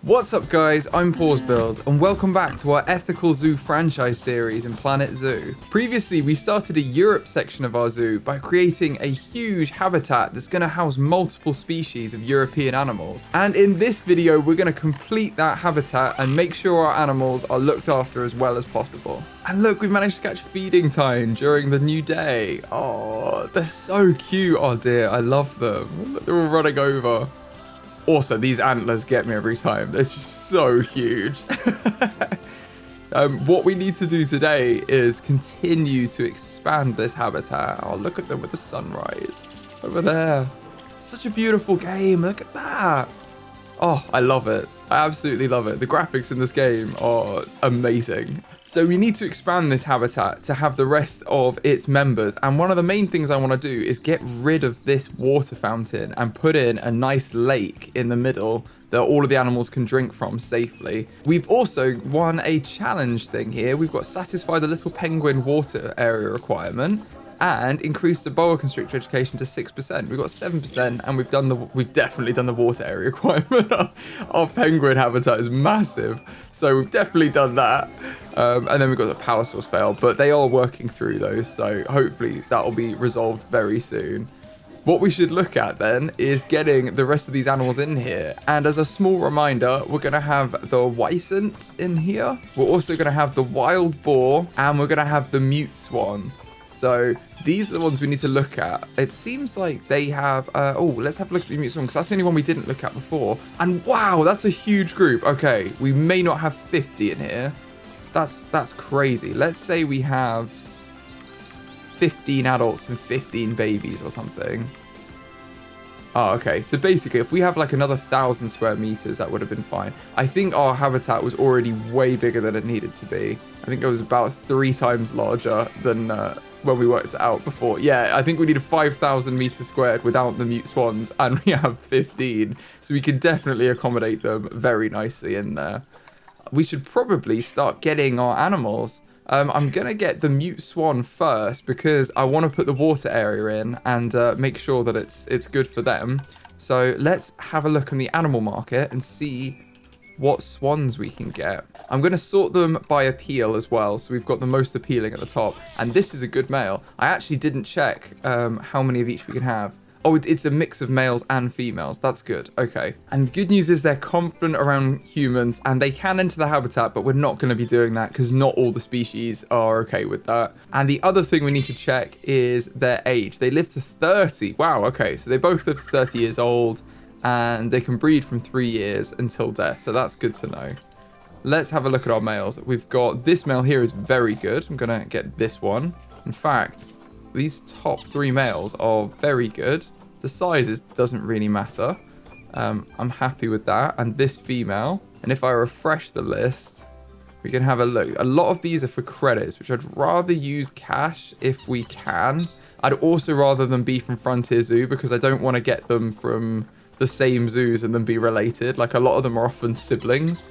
What's up guys, I'm PawsBuild and welcome back to our Ethical Zoo franchise series in Planet Zoo. Previously we started a Europe section of our zoo by creating a huge habitat that's going to house multiple species of European animals. And in this video we're going to complete that habitat and make sure our animals are looked after as well as possible. And look, we've managed to catch feeding time during the new day. Oh, they're so cute. Oh dear, I love them. They're all running over. Also, these antlers get me every time. They're just so huge. What we need to do today is continue to expand this habitat. Oh, look at them with the sunrise over there. Such a beautiful game. Look at that. Oh, I love it. I absolutely love it. The graphics in this game are amazing. So we need to expand this habitat to have the rest of its members. And one of the main things I want to do is get rid of this water fountain and put in a nice lake in the middle that all of the animals can drink from safely. We've also won a challenge thing here. We've got satisfy the little penguin water area requirement and increase the boa constrictor education to 6%. We've got 7%, and we've definitely done the water area requirement. Our penguin habitat is massive, so we've definitely done that. And then we've got the power source fail, but they are working through those, so hopefully that will be resolved very soon. What we should look at then is getting the rest of these animals in here. And as a small reminder, we're going to have the Wisent in here. We're also going to have the wild boar, and we're going to have the mute swan. So these are the ones we need to look at. It seems like they have, let's have a look at the mute swan because that's the only one we didn't look at before. And wow, that's a huge group. Okay, we may not have 50 in here. That's crazy. Let's say we have 15 adults and 15 babies or something. Oh, okay. So basically, if we have like another 1,000 square meters, that would have been fine. I think our habitat was already way bigger than it needed to be. I think it was about 3 times larger than when we worked it out before. Yeah, I think we need 5,000 meters squared without the mute swans, and we have 15. So we can definitely accommodate them very nicely in there. We should probably start getting our animals. I'm going to get the mute swan first because I want to put the water area in and make sure that it's good for them. So let's have a look on the animal market and see what swans we can get. I'm going to sort them by appeal as well. So we've got the most appealing at the top. And this is a good male. I actually didn't check how many of each we can have. Oh, it's a mix of males and females. That's good. Okay. And the good news is they're confident around humans and they can enter the habitat, but we're not going to be doing that because not all the species are okay with that. And the other thing we need to check is their age. They live to 30. Wow. Okay. So they both live to 30 years old and they can breed from 3 years until death. So that's good to know. Let's have a look at our males. We've got this male here is very good. I'm going to get this one. In fact, these top 3 males are very good. The sizes doesn't really matter. I'm happy with that. And this female, and if I refresh the list, we can have a look. A lot of these are for credits, which I'd rather use cash if we can. I'd also rather them be from Frontier Zoo because I don't want to get them from the same zoos and then be related. Like a lot of them are often siblings.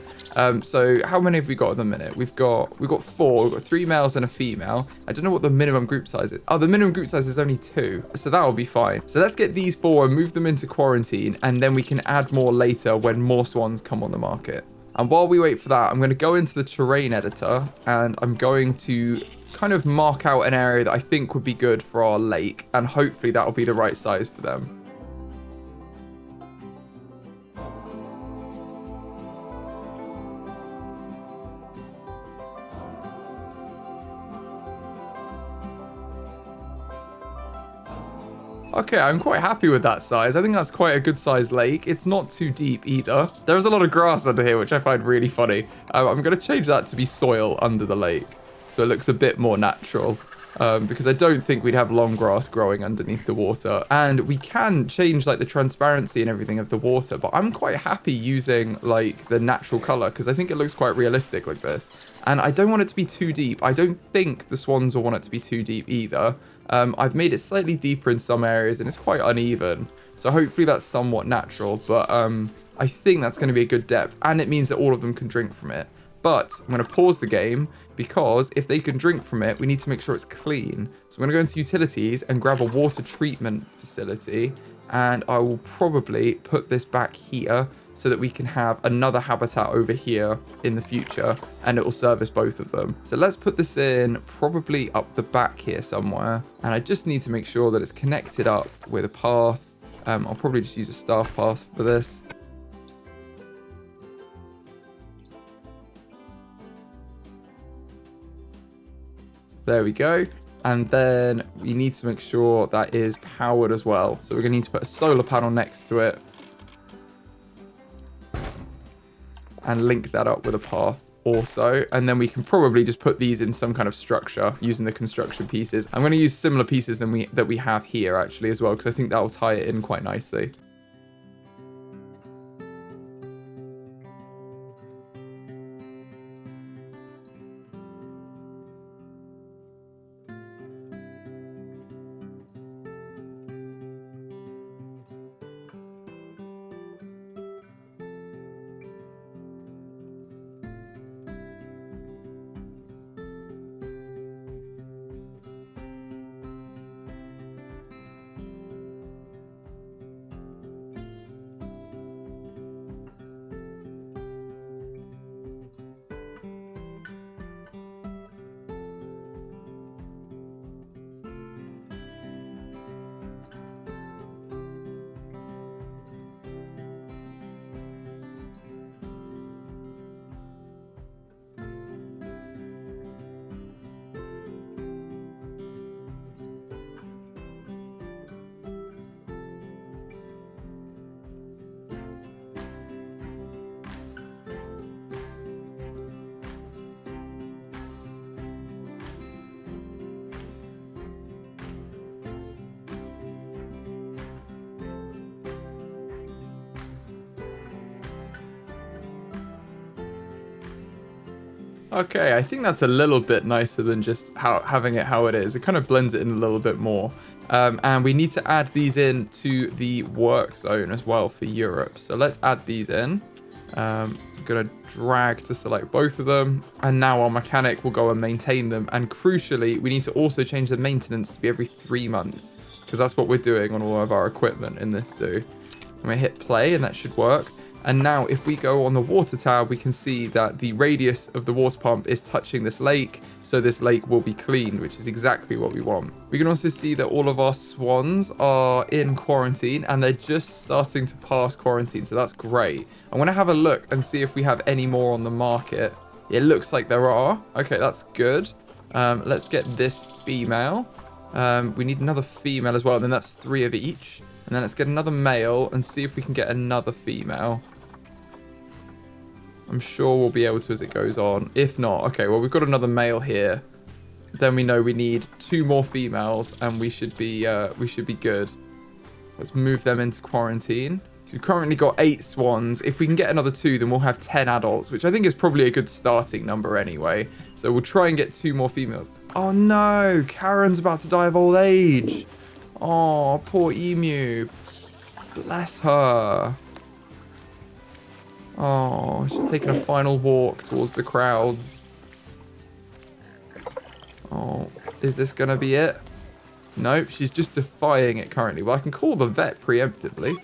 So how many have we got at the minute? We've got 4. We've got 3 males and a female. I don't know what the minimum group size is. Oh, the minimum group size is only 2. So that will be fine. So let's get these 4 and move them into quarantine. And then we can add more later when more swans come on the market. And while we wait for that, I'm going to go into the terrain editor and I'm going to kind of mark out an area that I think would be good for our lake. And hopefully that will be the right size for them. Okay, I'm quite happy with that size. I think that's quite a good sized lake. It's not too deep either. There's a lot of grass under here, which I find really funny. I'm going to change that to be soil under the lake, so it looks a bit more natural. Because I don't think we'd have long grass growing underneath the water. And we can change like the transparency and everything of the water, but I'm quite happy using like the natural color because I think it looks quite realistic like this. And I don't want it to be too deep. I don't think the swans will want it to be too deep either. I've made it slightly deeper in some areas and it's quite uneven. So hopefully that's somewhat natural, but I think that's going to be a good depth and it means that all of them can drink from it. But I'm going to pause the game because if they can drink from it, we need to make sure it's clean. So I'm going to go into utilities and grab a water treatment facility. And I will probably put this back here so that we can have another habitat over here in the future, and it will service both of them. So let's put this in probably up the back here somewhere, and I just need to make sure that it's connected up with a path. I'll probably just use a staff path for this. There we go. And then we need to make sure that is powered as well. So we're going to need to put a solar panel next to it and link that up with a path also. And then we can probably just put these in some kind of structure using the construction pieces. I'm going to use similar pieces that we have here actually as well, because I think that will tie it in quite nicely. Okay, I think that's a little bit nicer than just having it how it is. It kind of blends it in a little bit more. And we need to add these in to the work zone as well for Europe. So let's add these in. I'm going to drag to select both of them. And now our mechanic will go and maintain them. And crucially, we need to also change the maintenance to be every 3 months, because that's what we're doing on all of our equipment in this zoo. I'm going to hit play and that should work. And now if we go on the water tower, we can see that the radius of the water pump is touching this lake. So this lake will be cleaned, which is exactly what we want. We can also see that all of our swans are in quarantine and they're just starting to pass quarantine. So that's great. I want to have a look and see if we have any more on the market. It looks like there are. Okay, that's good. Let's get this female. We need another female as well. And then that's 3 of each. And then let's get another male and see if we can get another female. I'm sure we'll be able to as it goes on. If not, okay, well, we've got another male here. Then we know we need 2 more females and we should be good. Let's move them into quarantine. So we've currently got 8 swans. If we can get another 2, then we'll have 10 adults, which I think is probably a good starting number anyway. So we'll try and get 2 more females. Oh no, Karen's about to die of old age. Oh, poor emu. Bless her. Oh, she's taking a final walk towards the crowds. Oh, is this going to be it? Nope, she's just defying it currently. Well, I can call the vet preemptively.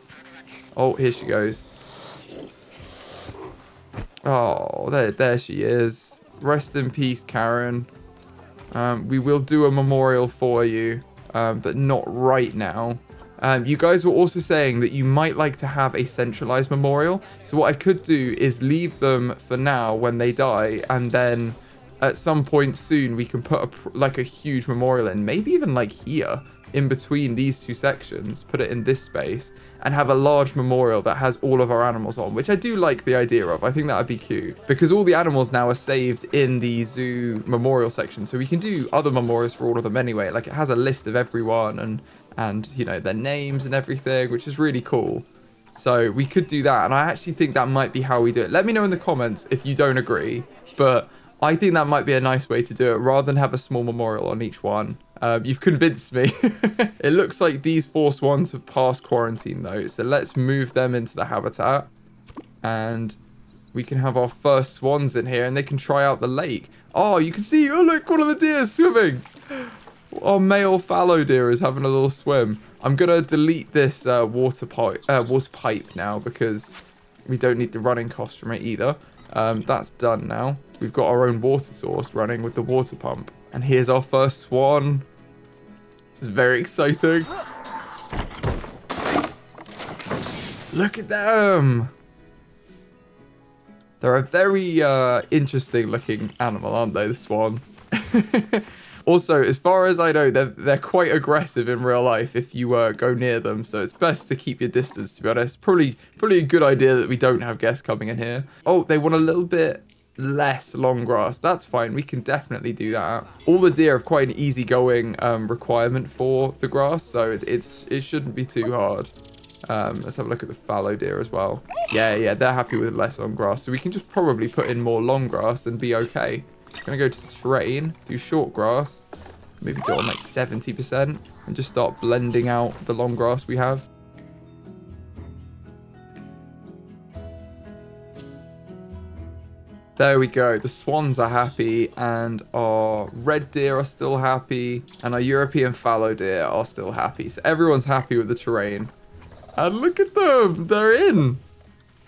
Oh, here she goes. Oh, there she is. Rest in peace, Karen. We will do a memorial for you. But not right now. You guys were also saying that you might like to have a centralized memorial. So what I could do is leave them for now when they die, and then at some point soon we can put like a huge memorial in, maybe even like here in between these 2 sections, put it in this space and have a large memorial that has all of our animals on, which I do like the idea of. I think that would be cute because all the animals now are saved in the zoo memorial section. So we can do other memorials for all of them anyway. Like it has a list of everyone and you know, their names and everything, which is really cool. So we could do that. And I actually think that might be how we do it. Let me know in the comments if you don't agree, but I think that might be a nice way to do it rather than have a small memorial on each one. You've convinced me. It looks like these 4 swans have passed quarantine though. So let's move them into the habitat. And we can have our first swans in here and they can try out the lake. Oh, you can see, oh look, one of the deer swimming. Our male fallow deer is having a little swim. I'm going to delete this water pipe now because We don't need the running cost from it either. That's done now. We've got our own water source running with the water pump. And here's our first swan. This is very exciting. Look at them. They're a very interesting looking animal, aren't they, the swan? Also, as far as I know, they're quite aggressive in real life if you go near them. So it's best to keep your distance, to be honest. Probably a good idea that we don't have guests coming in here. Oh, they want a little bit less long grass. That's fine. We can definitely do that. All the deer have quite an easygoing requirement for the grass, so it shouldn't be too hard. Let's have a look at the fallow deer as well. Yeah, they're happy with less long grass, so we can just probably put in more long grass and be okay. I'm gonna go to the terrain, do short grass, maybe do it on like 70%, and just start blending out the long grass we have. There we go. The swans are happy, and our red deer are still happy, and our European fallow deer are still happy. So everyone's happy with the terrain. And look at them, they're in.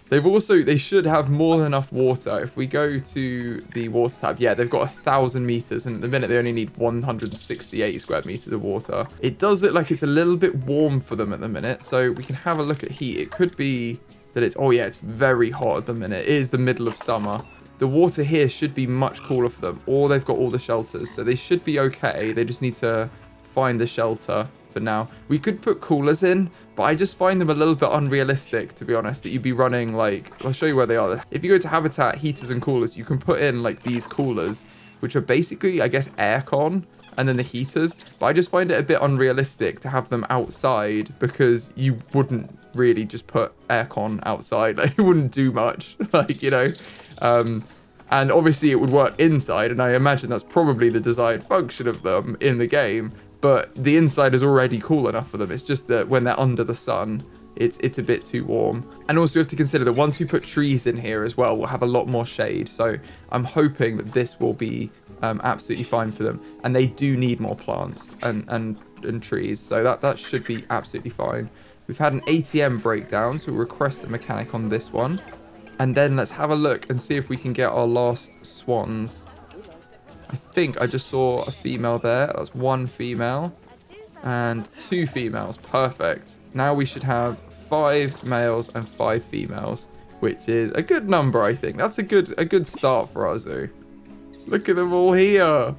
They should have more than enough water. If we go to the water tab, yeah, they've got 1,000 meters, and at the minute they only need 168 square meters of water. It does look like it's a little bit warm for them at the minute, so we can have a look at heat. It could be that oh yeah, it's very hot at the minute. It is the middle of summer. The water here should be much cooler for them, or they've got all the shelters, so they should be okay. They just need to find the shelter for now. We could put coolers in, but I just find them a little bit unrealistic, to be honest, that you'd be running like, I'll show you where they are. If you go to habitat, heaters and coolers, you can put in like these coolers, which are basically, I guess, aircon, and then the heaters. But I just find it a bit unrealistic to have them outside, because you wouldn't really just put aircon outside. Like, it wouldn't do much, like, you know. And obviously it would work inside, and I imagine that's probably the desired function of them in the game. But the inside is already cool enough for them. It's just that when they're under the sun, it's a bit too warm. And also we have to consider that once we put trees in here as well, we'll have a lot more shade. So I'm hoping that this will be absolutely fine for them. And they do need more plants and trees. So that should be absolutely fine. We've had an ATM breakdown, so we'll request a mechanic on this one. And then let's have a look and see if we can get our last swans. I think I just saw a female there. That's one female and 2 females. Perfect. Now we should have 5 males and 5 females, which is a good number, I think. That's a good start for our zoo. Look at them all here.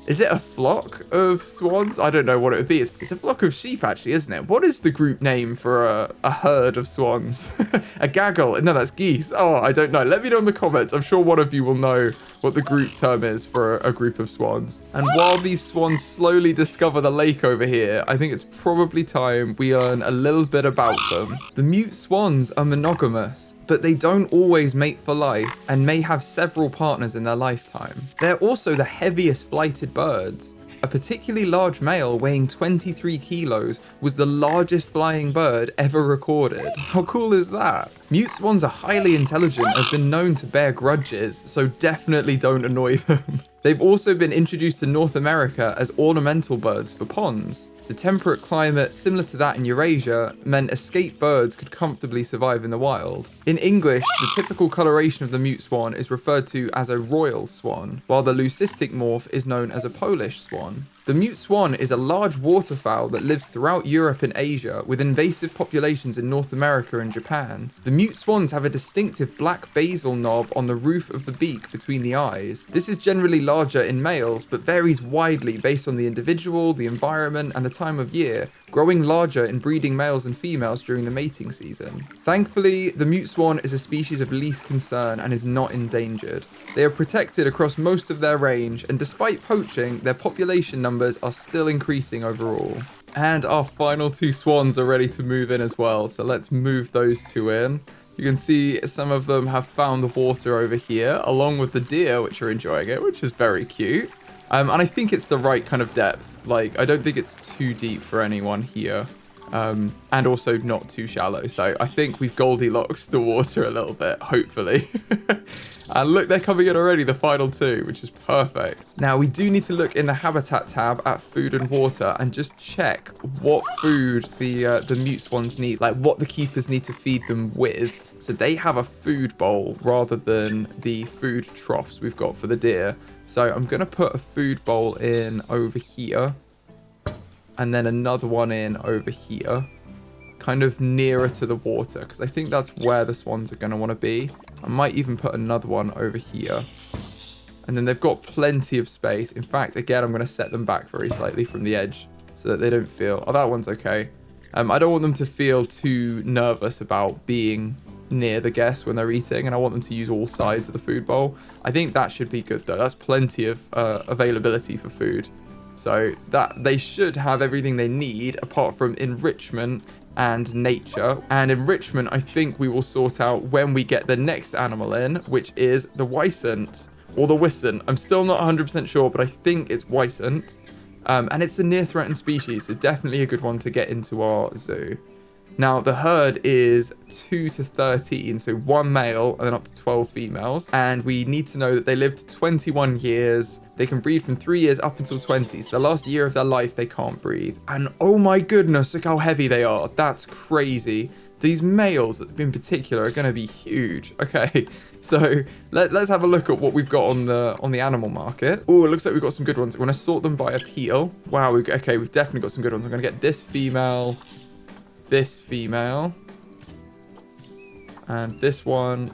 Is it a flock of swans? I don't know what it would be. It's a flock of sheep, actually, isn't it? What is the group name for a herd of swans? A gaggle? No, that's geese. Oh, I don't know. Let me know in the comments. I'm sure one of you will know what the group term is for a group of swans. And while these swans slowly discover the lake over here, I think it's probably time we learn a little bit about them. The mute swans are monogamous, but they don't always mate for life and may have several partners in their lifetime. They're also the heaviest flighted birds. A particularly large male weighing 23 kilos was the largest flying bird ever recorded. How cool is that? Mute swans are highly intelligent and have been known to bear grudges, so definitely don't annoy them. They've also been introduced to North America as ornamental birds for ponds. The temperate climate, similar to that in Eurasia, meant escaped birds could comfortably survive in the wild. In English, the typical coloration of the mute swan is referred to as a royal swan, while the leucistic morph is known as a Polish swan. The mute swan is a large waterfowl that lives throughout Europe and Asia, with invasive populations in North America and Japan. The mute swans have a distinctive black basal knob on the roof of the beak between the eyes. This is generally larger in males, but varies widely based on the individual, the environment, and the time of year, growing larger in breeding males and females during the mating season. Thankfully, the mute swan is a species of least concern and is not endangered. They are protected across most of their range, and despite poaching, their population numbers are still increasing overall. And our final 2 swans are ready to move in as well, so let's move those 2 in. You can see some of them have found the water over here, along with the deer, which are enjoying it, which is very cute. And I think it's the right kind of depth. Like, I don't think it's too deep for anyone here. And also not too shallow. So I think we've Goldilocks the water a little bit, hopefully. And look, they're coming in already, the final 2, which is perfect. Now, we do need to look in the habitat tab at food and water and just check what food the mute swans need, like what the keepers need to feed them with So they have a food bowl rather than the food troughs we've got for the deer. So I'm going to put a food bowl in over here. And then another one in over here. Kind of nearer to the water. Because I think that's where the swans are going to want to be. I might even put another one over here. And then they've got plenty of space. In fact, again, I'm going to set them back very slightly from the edge. So that they don't feel... Oh, that one's okay. I don't want them to feel too nervous about being near the guests when they're eating, and I want them to use all sides of the food bowl. I think that should be good though. That's plenty of availability for food, so that they should have everything they need apart from enrichment and nature. And enrichment, I think we will sort out when we get the next animal in, which is the Wisent or the Wisent. I'm still not 100% sure, but I think it's Wisent. And it's a near threatened species, so definitely a good one to get into our zoo. Now, the herd is 2 to 13, so 1 male and then up to 12 females. And we need to know that they live to 21 years. They can breed from 3 years up until 20. So the last year of their life, they can't breathe. And oh my goodness, look how heavy they are. That's crazy. These males in particular are going to be huge. Okay, so let's have a look at what we've got on the animal market. Oh, it looks like we've got some good ones. We're going to sort them by appeal. Wow, okay, we've definitely got some good ones. I'm going to get this female, and this one,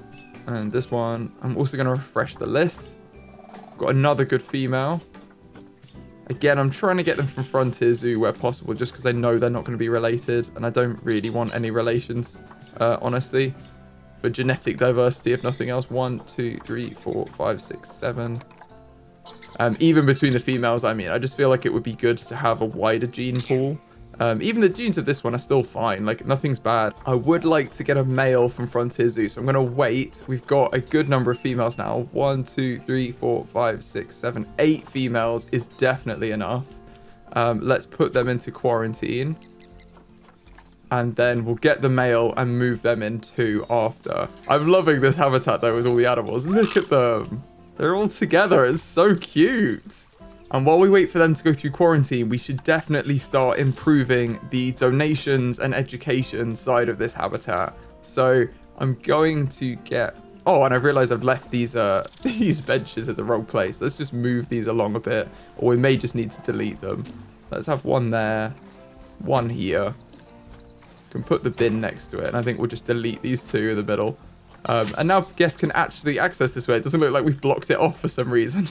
and this one. I'm also going to refresh the list. Got another good female. Again, I'm trying to get them from Frontier Zoo where possible, just because I know they're not going to be related, and I don't really want any relations, honestly, for genetic diversity, if nothing else. 1, 2, 3, 4, 5, 6, 7. Even between the females, I mean, I just feel like it would be good to have a wider gene pool. Even the genes of this one are still fine, like nothing's bad. I would like to get a male from Frontier Zoo, so I'm going to wait. We've got a good number of females now. 1, 2, 3, 4, 5, 6, 7, 8 females is definitely enough. Let's put them into quarantine. And then we'll get the male and move them in too after. I'm loving this habitat though with all the animals. Look at them. They're all together. It's so cute. And while we wait for them to go through quarantine, we should definitely start improving the donations and education side of this habitat. So I'm going to get... Oh, and I've realized I've left these these benches at the wrong place. Let's just move these along a bit, or we may just need to delete them. Let's have one there, one here. Can put the bin next to it, and I think we'll just delete these two in the middle. And now guests can actually access this way. It doesn't look like we've blocked it off for some reason.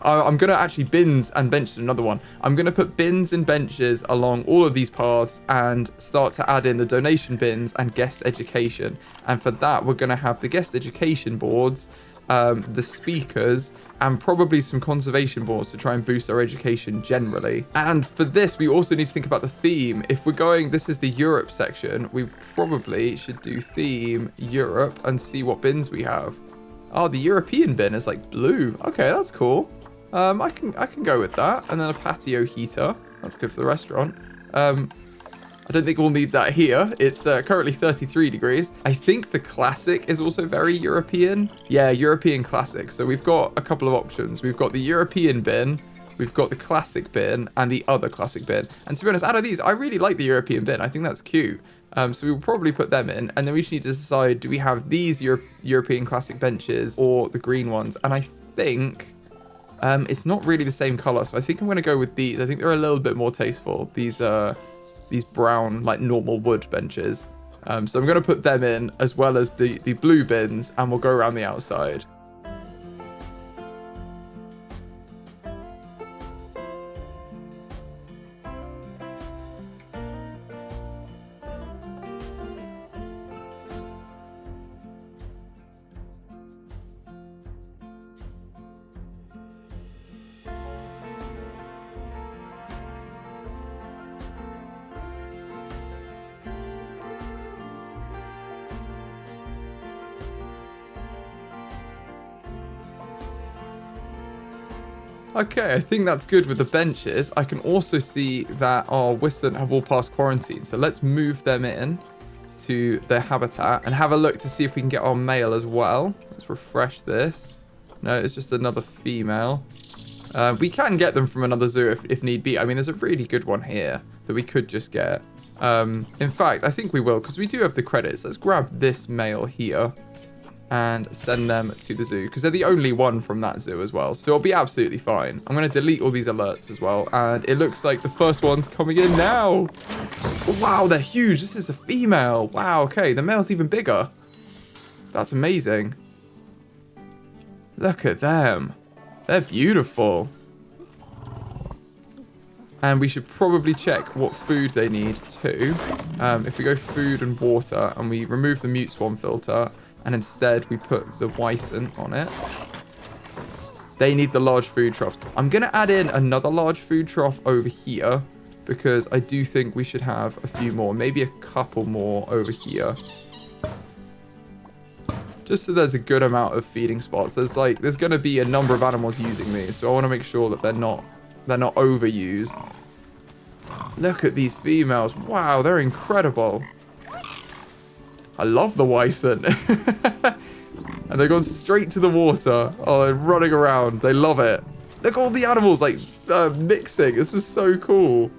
I'm going to actually bins and benches, another one. I'm going to put bins and benches along all of these paths and start to add in the donation bins and guest education. And for that, we're going to have the guest education boards, the speakers, and probably some conservation boards to try and boost our education generally. And for this, we also need to think about the theme. If we're going, this is the Europe section, we probably should do theme Europe and see what bins we have. Oh, the European bin is like blue. Okay, that's cool. I can go with that. And then a patio heater. That's good for the restaurant. I don't think we'll need that here. It's currently 33 degrees. I think the classic is also very European. Yeah, European classic. So we've got a couple of options. We've got the European bin, we've got the classic bin, and the other classic bin. And to be honest, out of these, I really like the European bin. I think that's cute. So we'll probably put them in. And then we just need to decide, do we have these European classic benches or the green ones? And I think... it's not really the same color, so I think I'm going to go with these. I think they're a little bit more tasteful. These brown, like normal wood benches. So I'm going to put them in as well as the blue bins, and we'll go around the outside. Okay, I think that's good with the benches. I can also see that our Wisent have all passed quarantine. So let's move them in to their habitat and have a look to see if we can get our male as well. Let's refresh this. No, it's just another female. We can get them from another zoo if need be. I mean, there's a really good one here that we could just get. In fact, I think we will, because we do have the credits. Let's grab this male here and send them to the zoo, because they're the only one from that zoo as well. So it'll be absolutely fine. I'm going to delete all these alerts as well. And it looks like the first one's coming in now. Wow, they're huge. This is a female. Wow, okay. The male's even bigger. That's amazing. Look at them. They're beautiful. And we should probably check what food they need too. If we go food and water and we remove the mute swan filter and instead we put the Wisent on it, they need the large food trough. I'm going to add in another large food trough over here because I do think we should have a few more, maybe a couple more over here. Just so there's a good amount of feeding spots. There's going to be a number of animals using these, so I want to make sure that they're not overused. Look at these females. Wow, they're incredible. I love the Wisent. And they're going straight to the water. Oh, they're running around. They love it. Look at all the animals mixing. This is so cool.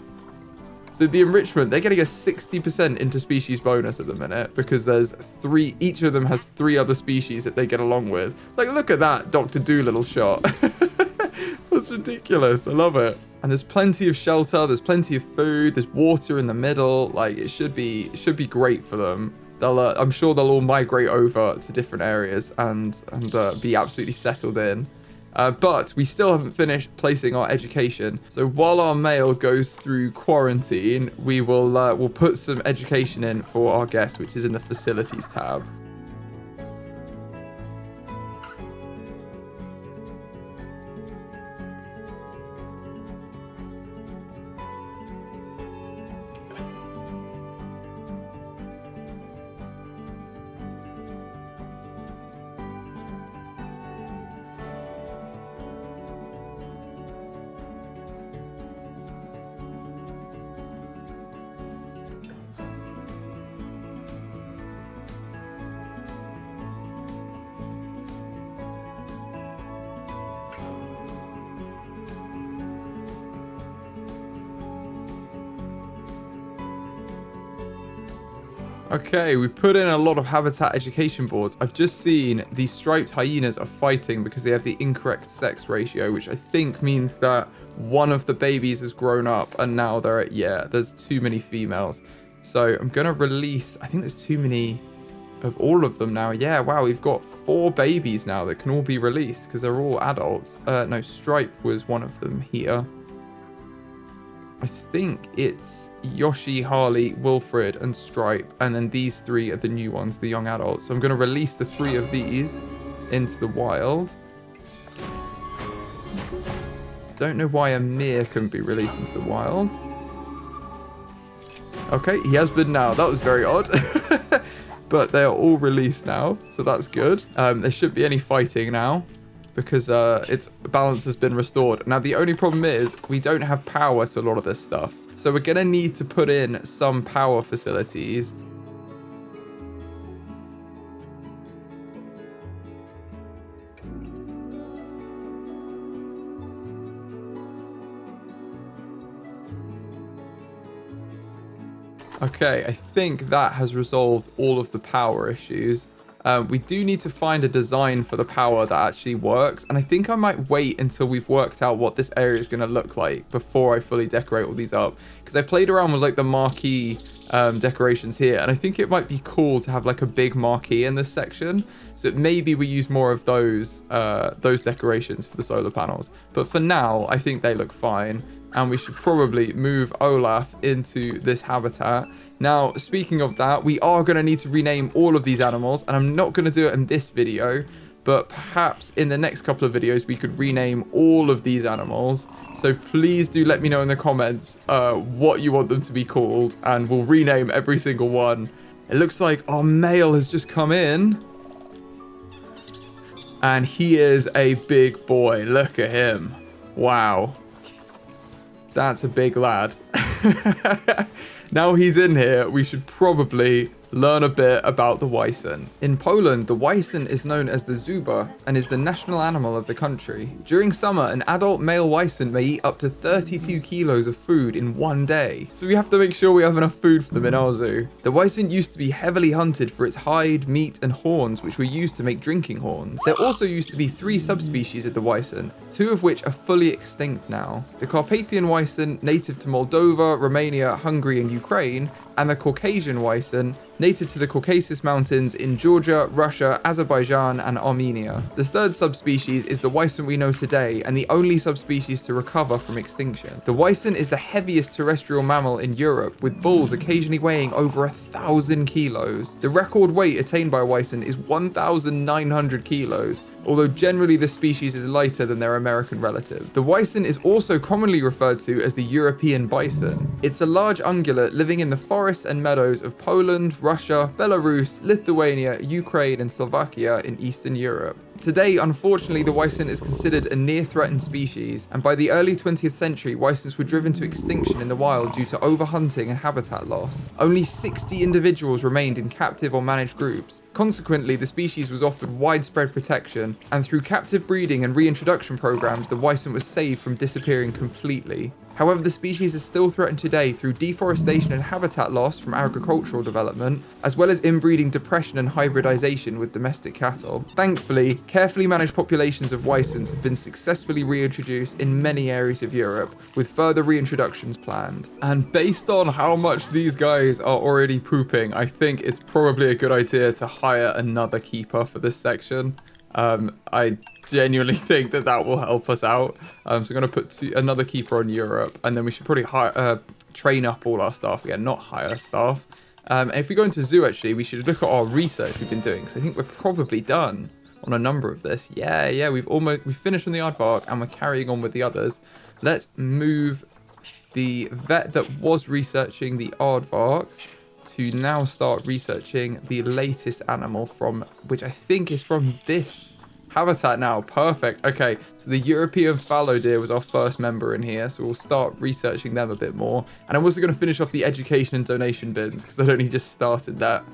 So the enrichment, they're getting a 60% interspecies bonus at the minute because there's three, each of them has 3 other species that they get along with. Like, look at that Dr. Dolittle shot. That's ridiculous. I love it. And there's plenty of shelter. There's plenty of food. There's water in the middle. Like, it should be great for them. They'll, I'm sure they'll all migrate over to different areas and be absolutely settled in. But we still haven't finished placing our education. So while our male goes through quarantine, we'll put some education in for our guest, which is in the facilities tab. Okay, we put in a lot of habitat education boards. I've just seen the striped hyenas are fighting because they have the incorrect sex ratio, which I think means that one of the babies has grown up and now they're at, there's too many females. So I'm going to release, I think there's too many of all of them now. Yeah, wow, we've got 4 babies now that can all be released because they're all adults. No, Stripe was one of them here. I think it's Yoshi, Harley, Wilfred, and Stripe. And then these 3 are the new ones, the young adults. So I'm going to release the 3 of these into the wild. Don't know why Amir couldn't be released into the wild. Okay, he has been now. That was very odd. But they are all released now. So that's good. There shouldn't be any fighting now, because its balance has been restored. Now, the only problem is we don't have power to a lot of this stuff. So we're going to need to put in some power facilities. Okay, I think that has resolved all of the power issues. We do need to find a design for the power that actually works. And I think I might wait until we've worked out what this area is going to look like before I fully decorate all these up. Because I played around with like the marquee decorations here. And I think it might be cool to have like a big marquee in this section. So maybe we use more of those decorations for the solar panels. But for now, I think they look fine. And we should probably move Olaf into this habitat. Now, speaking of that, we are going to need to rename all of these animals, and I'm not going to do it in this video, but perhaps in the next couple of videos, we could rename all of these animals. So please do let me know in the comments what you want them to be called, and we'll rename every single one. It looks like our male has just come in, and he is a big boy. Look at him. Wow. That's a big lad. Now he's in here, we should probably learn a bit about the Wisent. In Poland, the Wisent is known as the Zuba and is the national animal of the country. During summer, an adult male Wisent may eat up to 32 kilos of food in one day. So we have to make sure we have enough food for them in our zoo. The Wisent used to be heavily hunted for its hide, meat, and horns, which were used to make drinking horns. There also used to be 3 subspecies of the Wisent, 2 of which are fully extinct now. The Carpathian Wisent, native to Moldova, Romania, Hungary, and Ukraine, and the Caucasian Wisent, native to the Caucasus Mountains in Georgia, Russia, Azerbaijan, and Armenia. The 3rd subspecies is the Wisent we know today, and the only subspecies to recover from extinction. The Wisent is the heaviest terrestrial mammal in Europe, with bulls occasionally weighing over 1,000 kilos. The record weight attained by a Wisent is 1,900 kilos, although generally the species is lighter than their American relative. The Wisent is also commonly referred to as the European bison. It's a large ungulate living in the forests and meadows of Poland, Russia, Belarus, Lithuania, Ukraine, and Slovakia in Eastern Europe. Today, unfortunately, the Wisent is considered a near-threatened species, and by the early 20th century, Wisents were driven to extinction in the wild due to overhunting and habitat loss. Only 60 individuals remained in captive or managed groups. Consequently, the species was offered widespread protection, and through captive breeding and reintroduction programs, the Wisent was saved from disappearing completely. However, the species is still threatened today through deforestation and habitat loss from agricultural development, as well as inbreeding, depression, and hybridization with domestic cattle. Thankfully, carefully managed populations of Wisents have been successfully reintroduced in many areas of Europe, with further reintroductions planned. And based on how much these guys are already pooping, I think it's probably a good idea to hire another keeper for this section. I genuinely think that will help us out. So I'm going to put another keeper on Europe, and then we should probably train up all our staff again, not hire staff. And if we go into zoo, actually, we should look at our research we've been doing. So I think we're probably done on a number of this. Yeah, we've finished on the aardvark, and we're carrying on with the others. Let's move the vet that was researching the aardvark to now start researching the latest animal from, which I think is from this habitat now. Perfect. Okay, so the European fallow deer was our first member in here, so we'll start researching them a bit more. And I'm also going to finish off the education and donation bins because I'd only just started that.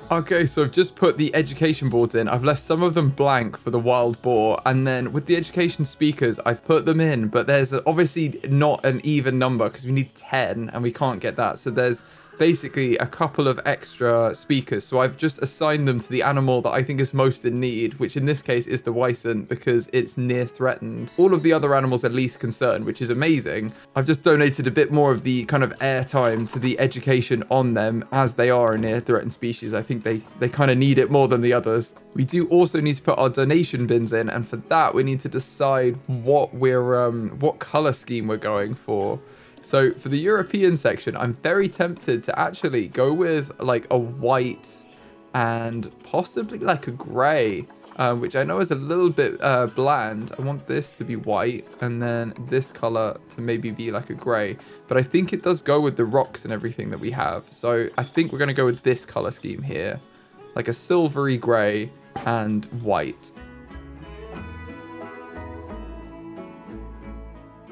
Okay, so I've just put the education boards in. I've left some of them blank for the wild boar, and then with the education speakers, I've put them in, but there's obviously not an even number because we need 10 and we can't get that. So there's basically a couple of extra speakers. So I've just assigned them to the animal that I think is most in need, which in this case is the Wisent because it's near threatened. All of the other animals are least concerned, which is amazing. I've just donated a bit more of the kind of airtime to the education on them as they are a near threatened species. I think they kind of need it more than the others. We do also need to put our donation bins in, and for that we need to decide what color scheme we're going for. So for the European section, I'm very tempted to actually go with like a white and possibly like a gray, which I know is a little bit bland. I want this to be white and then this color to maybe be like a gray. But I think it does go with the rocks and everything that we have. So I think we're going to go with this color scheme here, like a silvery gray and white.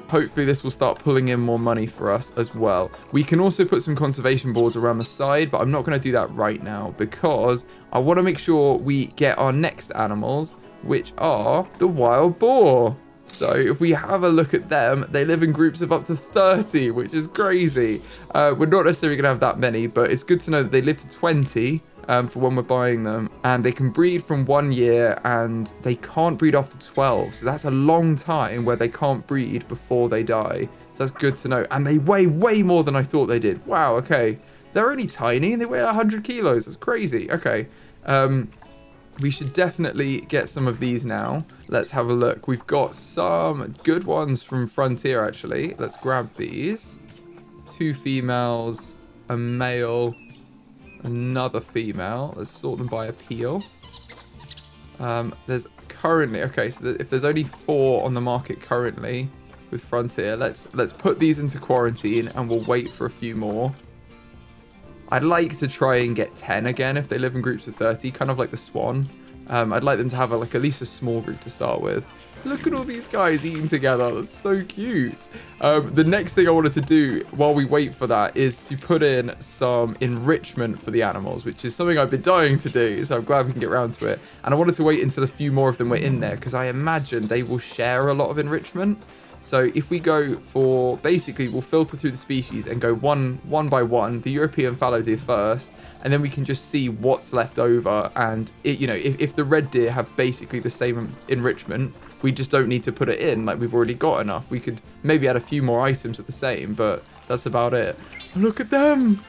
Hopefully this will start pulling in more money for us as well. We can also put some conservation boards around the side, but I'm not going to do that right now because I want to make sure we get our next animals, which are the wild boar. So if we have a look at them, they live in groups of up to 30, which is crazy. We're not necessarily going to have that many, but it's good to know that they live to 20 for when we're buying them. And they can breed from 1 year and they can't breed after 12. So that's a long time where they can't breed before they die. So that's good to know. And they weigh way more than I thought they did. Wow, okay. They're only tiny and they weigh 100 kilos. That's crazy. Okay. We should definitely get some of these now. Let's have a look. We've got some good ones from Frontier, actually. Let's grab these. 2 females, a male, another female. Let's sort them by appeal. There's currently... Okay, so if there's only 4 on the market currently with Frontier, let's put these into quarantine and we'll wait for a few more. I'd like to try and get 10 again if they live in groups of 30, kind of like the Swan. I'd like them to have at least a small group to start with. Look at all these guys eating together. That's so cute. The next thing I wanted to do while we wait for that is to put in some enrichment for the animals, which is something I've been dying to do. So I'm glad we can get around to it. And I wanted to wait until a few more of them were in there because I imagine they will share a lot of enrichment. So if we go for, basically we'll filter through the species and go one by one, the European fallow deer first, and then we can just see what's left over. And it, you know, if the red deer have basically the same enrichment, we just don't need to put it in, like we've already got enough. We could maybe add a few more items of the same, but that's about it. Look at them.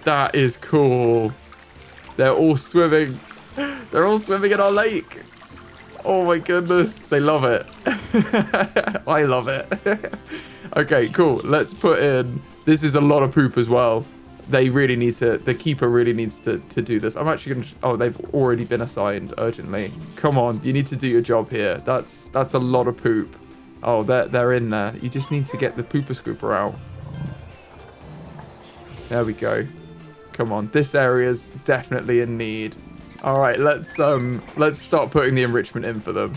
That is cool. They're all swimming. They're all swimming in our lake. Oh my goodness, they love it. I love it. Okay, cool. Let's put in... This is a lot of poop as well. They really need to... The keeper really needs to do this. I'm actually going to... Oh, they've already been assigned urgently. Come on, you need to do your job here. That's a lot of poop. Oh, they're in there. You just need to get the pooper scooper out. There we go. Come on, this area's definitely in need. All right, let's start putting the enrichment in for them.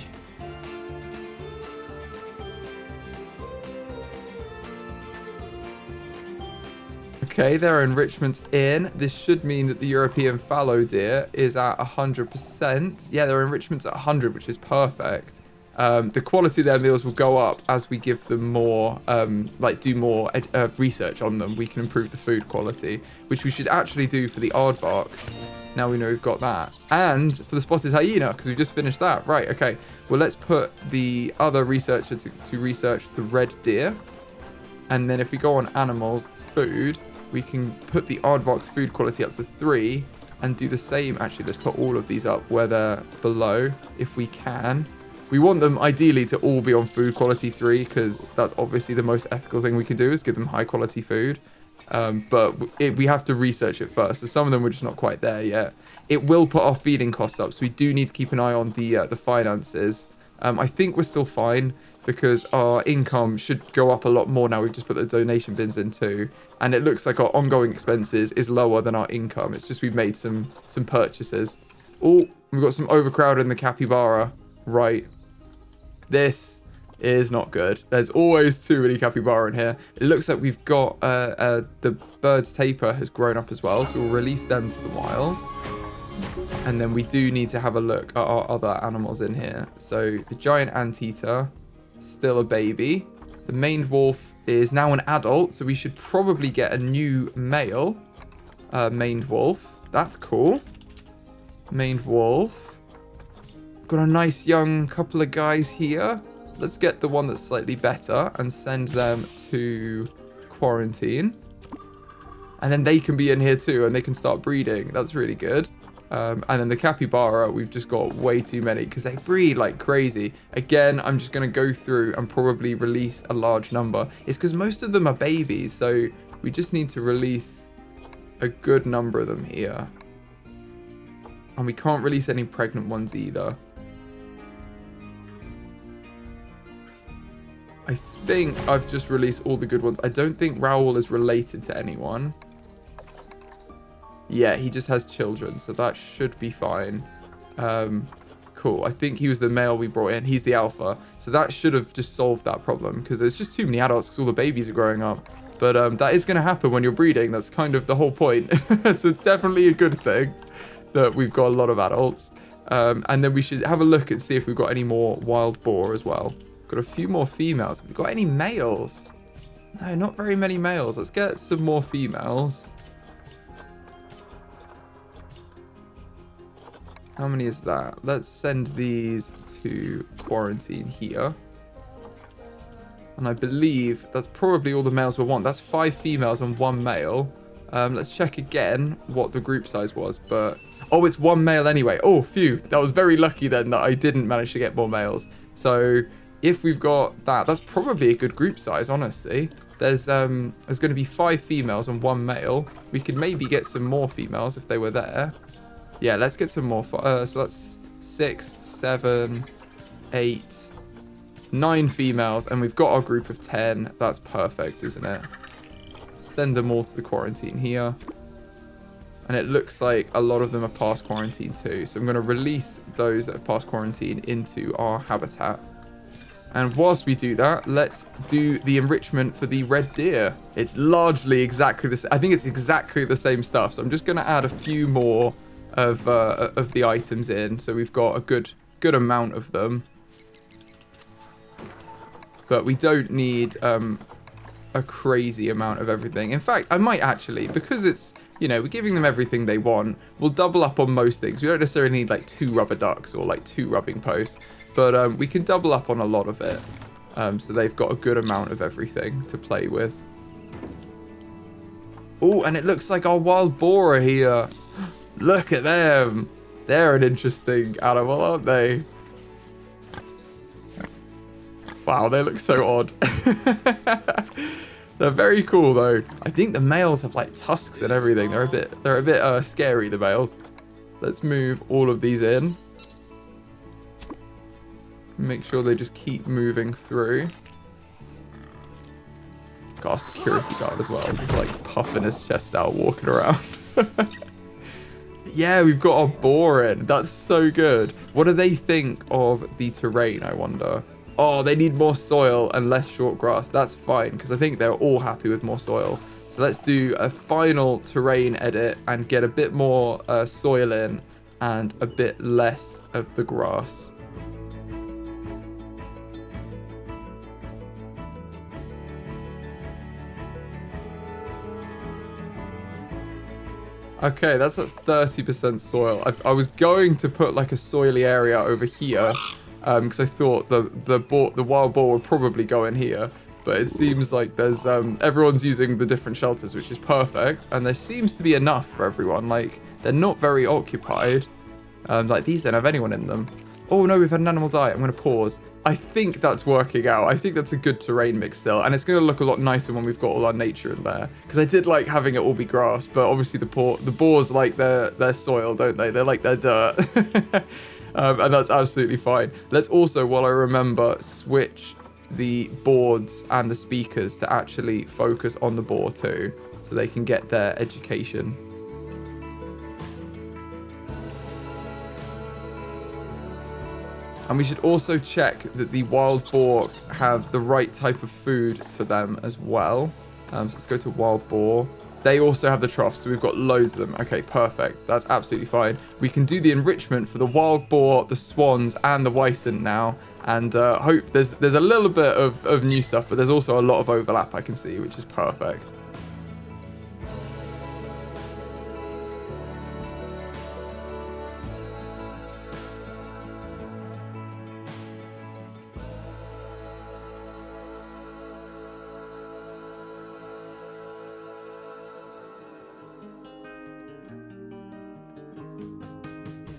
Okay, there are enrichments in. This should mean that the European fallow deer is at 100%. Yeah, there are enrichments at 100, which is perfect. The quality of their meals will go up as we give them more, do more research on them. We can improve the food quality, which we should actually do for the aardvarks. Now we know we've got that. And for the spotted hyena, because we just finished that. Right, okay. Well, let's put the other researcher to research the red deer. And then if we go on animals, food, we can put the aardvark's food quality up to 3 and do the same. Actually, let's put all of these up where they're below, if we can. We want them ideally to all be on food quality 3 because that's obviously the most ethical thing we can do is give them high quality food. But we have to research it first. So some of them we're just not quite there yet. It will put our feeding costs up, so we do need to keep an eye on the finances. I think we're still fine because our income should go up a lot more now. We've just put the donation bins in too, and it looks like our ongoing expenses is lower than our income. It's just we've made some purchases. Oh, we've got some overcrowding in the capybara. Right. This is not good. There's always too many capybara in here. It looks like we've got the bird's taper has grown up as well, so we'll release them to the wild. And then we do need to have a look at our other animals in here. So the giant anteater, still a baby. The maned wolf is now an adult, so we should probably get a new male maned wolf. That's cool. Maned wolf. Got a nice young couple of guys here. Let's get the one that's slightly better and send them to quarantine. And then they can be in here too and they can start breeding. That's really good. And then the capybara, we've just got way too many because they breed like crazy. Again, I'm just going to go through and probably release a large number. It's because most of them are babies, so we just need to release a good number of them here. And we can't release any pregnant ones either. I think I've just released all the good ones. I don't think Raoul is related to anyone. Yeah, he just has children, so that should be fine. Cool. I think he was the male we brought in. He's the alpha. So that should have just solved that problem because there's just too many adults because all the babies are growing up. But that is going to happen when you're breeding. That's kind of the whole point. So it's definitely a good thing that we've got a lot of adults. And then we should have a look and see if we've got any more wild boar as well. Got a few more females. Have we got any males? No, not very many males. Let's get some more females. How many is that? Let's send these to quarantine here. And I believe that's probably all the males we'll want. That's 5 females and 1 male. Let's check again what the group size was. But oh, it's 1 male anyway. Oh, phew. That was very lucky then that I didn't manage to get more males. So if we've got that, that's probably a good group size, honestly. There's going to be 5 females and 1 male. We could maybe get some more females if they were there. Yeah, let's get some more. So that's 6, 7, 8, 9 females. And we've got our group of 10. That's perfect, isn't it? Send them all to the quarantine here. And it looks like a lot of them are past quarantine too. So I'm going to release those that have passed quarantine into our habitat. And whilst we do that, let's do the enrichment for the red deer. It's largely exactly the same. I think it's exactly the same stuff. So I'm just going to add a few more of the items in. So we've got a good amount of them. But we don't need a crazy amount of everything. In fact, I might actually, because it's, you know, we're giving them everything they want, we'll double up on most things. We don't necessarily need like 2 rubber ducks or like 2 rubbing posts. But we can double up on a lot of it. So they've got a good amount of everything to play with. Oh, and it looks like our wild boar are here. Look at them. They're an interesting animal, aren't they? Wow, they look so odd. They're very cool though. I think the males have like tusks and everything. They're a bit scary, the males. Let's move all of these in. Make sure they just keep moving through. Got a security guard as well, just like puffing his chest out, walking around. Yeah, we've got our boar in. That's so good. What do they think of the terrain, I wonder? Oh, they need more soil and less short grass. That's fine, because I think they're all happy with more soil. So let's do a final terrain edit and get a bit more soil in and a bit less of the grass. Okay, that's at 30% soil. I was going to put like a soily area over here, because I thought the wild boar would probably go in here. But it seems like there's everyone's using the different shelters, which is perfect, and there seems to be enough for everyone. Like, they're not very occupied. Like, these don't have anyone in them. Oh no, we've had an animal die. I'm going to pause. I think that's working out. I think that's a good terrain mix still. And it's going to look a lot nicer when we've got all our nature in there. Because I did like having it all be grass. But obviously the boars like their soil, don't they? They like their dirt. And that's absolutely fine. Let's also, while I remember, switch the boards and the speakers to actually focus on the boar too. So they can get their education. And we should also check that the wild boar have the right type of food for them as well. So let's go to wild boar. They also have the troughs, so we've got loads of them. Okay, perfect. That's absolutely fine. We can do the enrichment for the wild boar, the swans, and the Wisent now. And hope there's a little bit of new stuff, but there's also a lot of overlap I can see, which is perfect.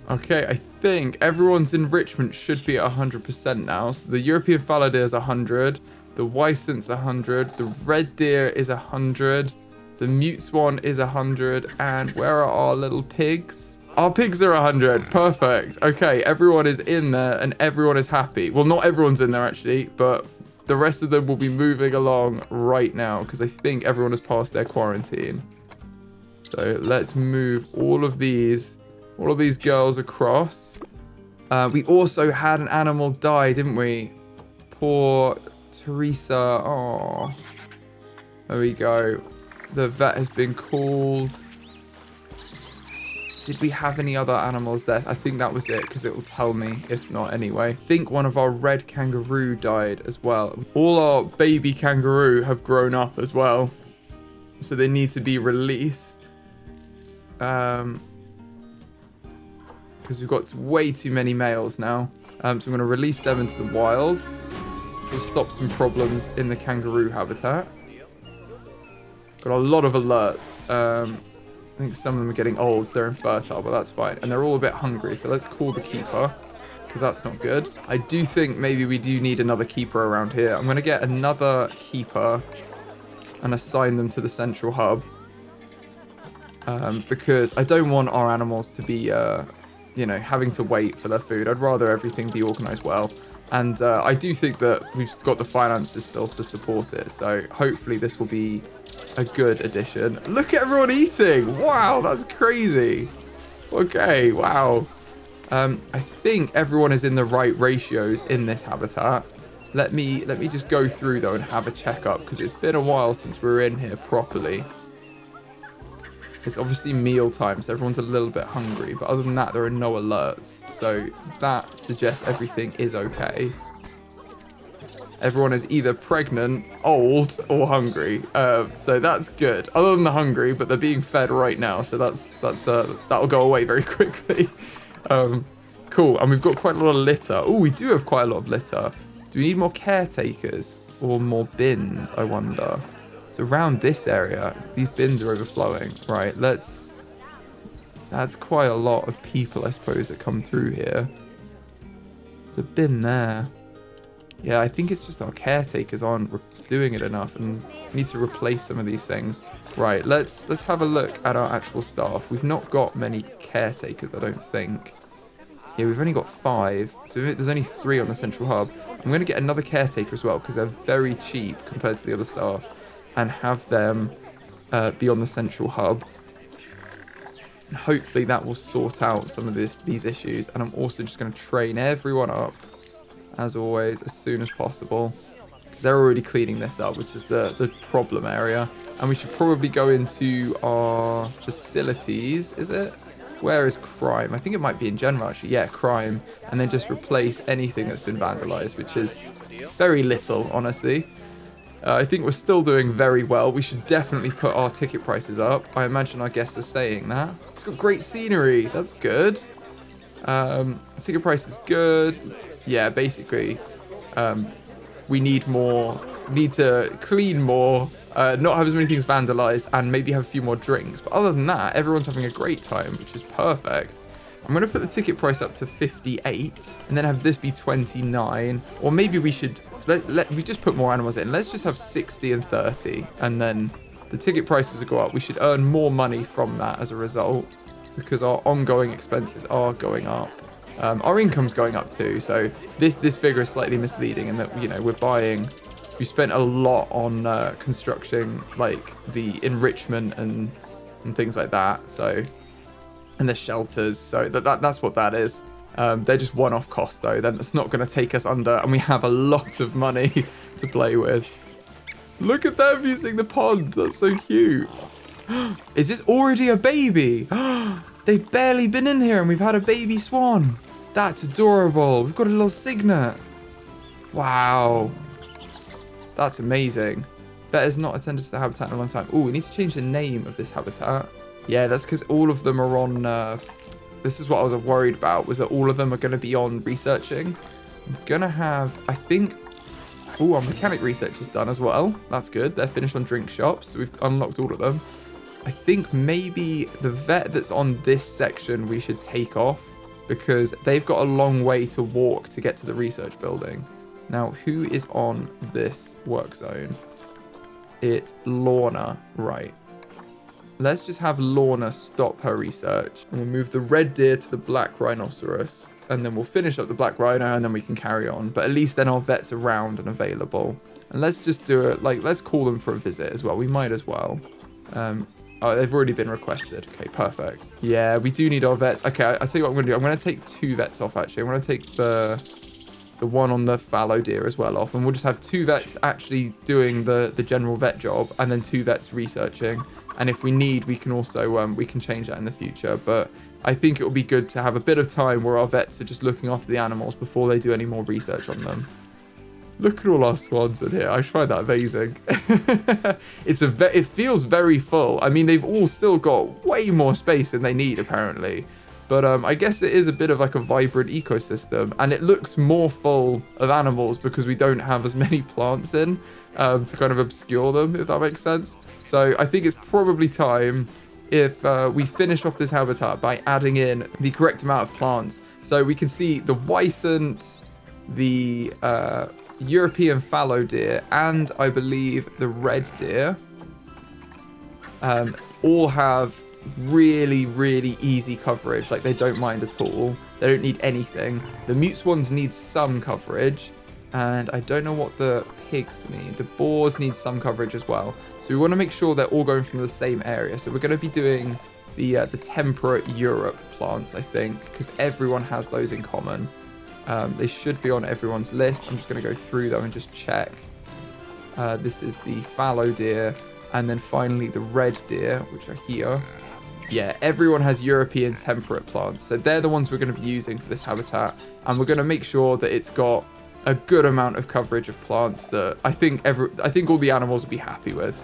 Okay, I think everyone's enrichment should be at 100% now. So the European fallow deer is 100, the Wisent's 100, the red deer is 100, the mute swan is 100, and where are our little pigs? Our pigs are 100, perfect. Okay, everyone is in there and everyone is happy. Well, not everyone's in there actually, but the rest of them will be moving along right now because I think everyone has passed their quarantine. So let's move all of these girls across. We also had an animal die, didn't we? Poor Teresa. Oh, there we go. The vet has been called. Did we have any other animals there? I think that was it, because it will tell me if not anyway. I think one of our red kangaroo died as well. All our baby kangaroo have grown up as well, so they need to be released. Because we've got way too many males now. So I'm going to release them into the wild. We'll stop some problems in the kangaroo habitat. Got a lot of alerts. I think some of them are getting old, so they're infertile, but that's fine. And they're all a bit hungry, so let's call the keeper, because that's not good. I do think maybe we do need another keeper around here. I'm going to get another keeper and assign them to the central hub. Because I don't want our animals to be, you know, having to wait for their food. I'd rather everything be organised well. And I do think that we've got the finances still to support it. So hopefully this will be a good addition. Look at everyone eating. Wow, that's crazy. Okay, wow. I think everyone is in the right ratios in this habitat. Let me just go through though and have a checkup, because it's been a while since we were in here properly. It's obviously meal time, so everyone's a little bit hungry. But other than that, there are no alerts. So that suggests everything is okay. Everyone is either pregnant, old, or hungry. So that's good. Other than the hungry, but they're being fed right now. So that'll go away very quickly. Cool. And we've got quite a lot of litter. Oh, we do have quite a lot of litter. Do we need more caretakers or more bins, I wonder? So around this area, these bins are overflowing. Right, that's quite a lot of people, I suppose, that come through here. There's a bin there. Yeah, I think it's just our caretakers aren't doing it enough, and we need to replace some of these things. Right, let's have a look at our actual staff. We've not got many caretakers, I don't think. Yeah, we've only got 5, so there's only 3 on the central hub. I'm going to get another caretaker as well, because they're very cheap compared to the other staff, and have them be on the central hub. And hopefully that will sort out some of these issues. And I'm also just going to train everyone up, as always, as soon as possible, because they're already cleaning this up, which is the problem area. And we should probably go into our facilities. Is it? Where is crime? I think it might be in general, actually. Yeah, crime. And then just replace anything that's been vandalized, which is very little, honestly. I think we're still doing very well. We should definitely put our ticket prices up. I imagine our guests are saying that. It's got great scenery. That's good. Ticket price is good. Yeah, basically, we need more. We need to clean more, not have as many things vandalized, and maybe have a few more drinks. But other than that, everyone's having a great time, which is perfect. I'm going to put the ticket price up to 58, and then have this be 29. Or maybe we should... we just put more animals in. Let's just have 60 and 30, and then the ticket prices will go up. We should earn more money from that as a result, because our ongoing expenses are going up. Our income's going up too, so this figure is slightly misleading in that, you know, we spent a lot on constructing, like, the enrichment and things like that, so, and the shelters, so that's what that is. They're just one-off costs though, then it's not going to take us under, and we have a lot of money to play with. Look at them using the pond, that's so cute. Is this already a baby? They've barely been in here and we've had a baby swan. That's adorable. We've got a little cygnet. Wow. That's amazing. Better's not attended to the habitat in a long time. Oh, we need to change the name of this habitat. Yeah, that's because all of them are on... this is what I was worried about, was that all of them are going to be on researching. I'm going to have, I think... Oh, our mechanic research is done as well. That's good. They're finished on drink shops, so we've unlocked all of them. I think maybe the vet that's on this section we should take off, because they've got a long way to walk to get to the research building. Now, who is on this work zone? It's Lorna, right. Let's just have Lorna stop her research, and we'll move the red deer to the black rhinoceros, and then we'll finish up the black rhino, and then we can carry on. But at least then our vet's around and available. And let's just do it, like, let's call them for a visit as well. We might as well. Oh, they've already been requested. Okay, perfect. Yeah, we do need our vets. Okay, I'll tell you what I'm going to do. I'm going to take 2 vets off, actually. I'm going to take the one on the fallow deer as well off. And we'll just have 2 vets actually doing the general vet job, and then 2 vets researching. And if we need, we can also, we can change that in the future. But I think it will be good to have a bit of time where our vets are just looking after the animals before they do any more research on them. Look at all our swans in here. I find that amazing. It feels very full. I mean, they've all still got way more space than they need, apparently. But I guess it is a bit of like a vibrant ecosystem. And it looks more full of animals because we don't have as many plants in to kind of obscure them, if that makes sense. So I think it's probably time if we finish off this habitat by adding in the correct amount of plants. So we can see the Wisent, the European fallow deer, and I believe the red deer all have really, really easy coverage. Like, they don't mind at all. They don't need anything. The mute swans need some coverage, and I don't know what the pigs need. The boars need some coverage as well. So we want to make sure they're all going from the same area. So we're going to be doing the temperate Europe plants, I think, because everyone has those in common. They should be on everyone's list. I'm just going to go through them and just check. This is the fallow deer, and then finally the red deer, which are here. Yeah, everyone has European temperate plants, so they're the ones we're going to be using for this habitat, and we're going to make sure that it's got a good amount of coverage of plants that I think all the animals will be happy with.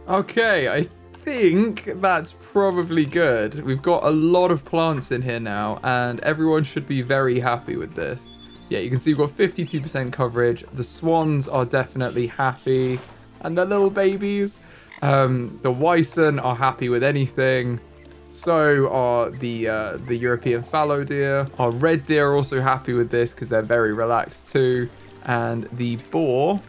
Okay, I think that's probably good. We've got a lot of plants in here now, and everyone should be very happy with this. Yeah, you can see we've got 52% coverage. The swans are definitely happy. and their little babies. The Wisent are happy with anything. So are the European fallow deer. Our red deer are also happy with this because they're very relaxed too. And the boar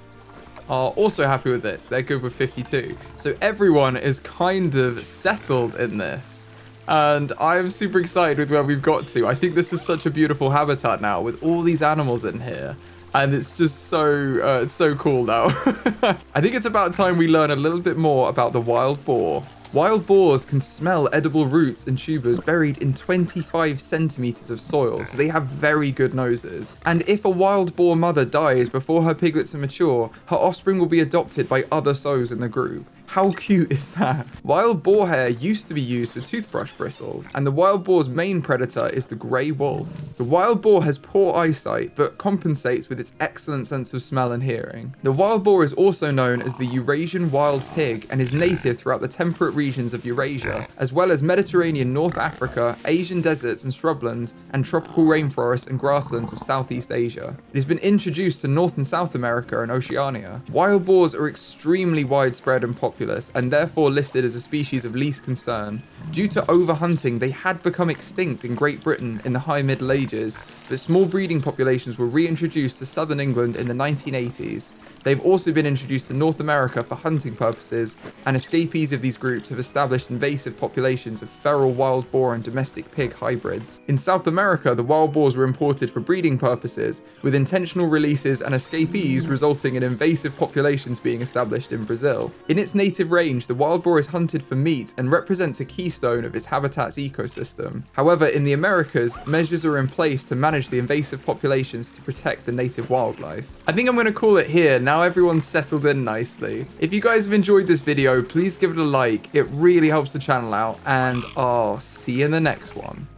are also happy with this. They're good with 52. So everyone is kind of settled in this. And I'm super excited with where we've got to. I think this is such a beautiful habitat now with all these animals in here. And it's just so cool now. I think it's about time we learn a little bit more about the wild boar. Wild boars can smell edible roots and tubers buried in 25 centimeters of soil, so they have very good noses. And if a wild boar mother dies before her piglets are mature, her offspring will be adopted by other sows in the group. How cute is that? Wild boar hair used to be used for toothbrush bristles, and the wild boar's main predator is the grey wolf. The wild boar has poor eyesight, but compensates with its excellent sense of smell and hearing. The wild boar is also known as the Eurasian wild pig and is native throughout the temperate regions of Eurasia, as well as Mediterranean North Africa, Asian deserts and shrublands, and tropical rainforests and grasslands of Southeast Asia. It has been introduced to North and South America and Oceania. Wild boars are extremely widespread and popular, and therefore listed as a species of least concern. Due to overhunting, they had become extinct in Great Britain in the High Middle Ages, but small breeding populations were reintroduced to southern England in the 1980s. They've also been introduced to North America for hunting purposes, and escapees of these groups have established invasive populations of feral wild boar and domestic pig hybrids. In South America, the wild boars were imported for breeding purposes, with intentional releases and escapees resulting in invasive populations being established in Brazil. In its native range, the wild boar is hunted for meat and represents a keystone of its habitat's ecosystem. However, in the Americas, measures are in place to manage the invasive populations to protect the native wildlife. I think I'm going to call it here. Now everyone's settled in nicely. If you guys have enjoyed this video, please give it a like. It really helps the channel out, and I'll see you in the next one.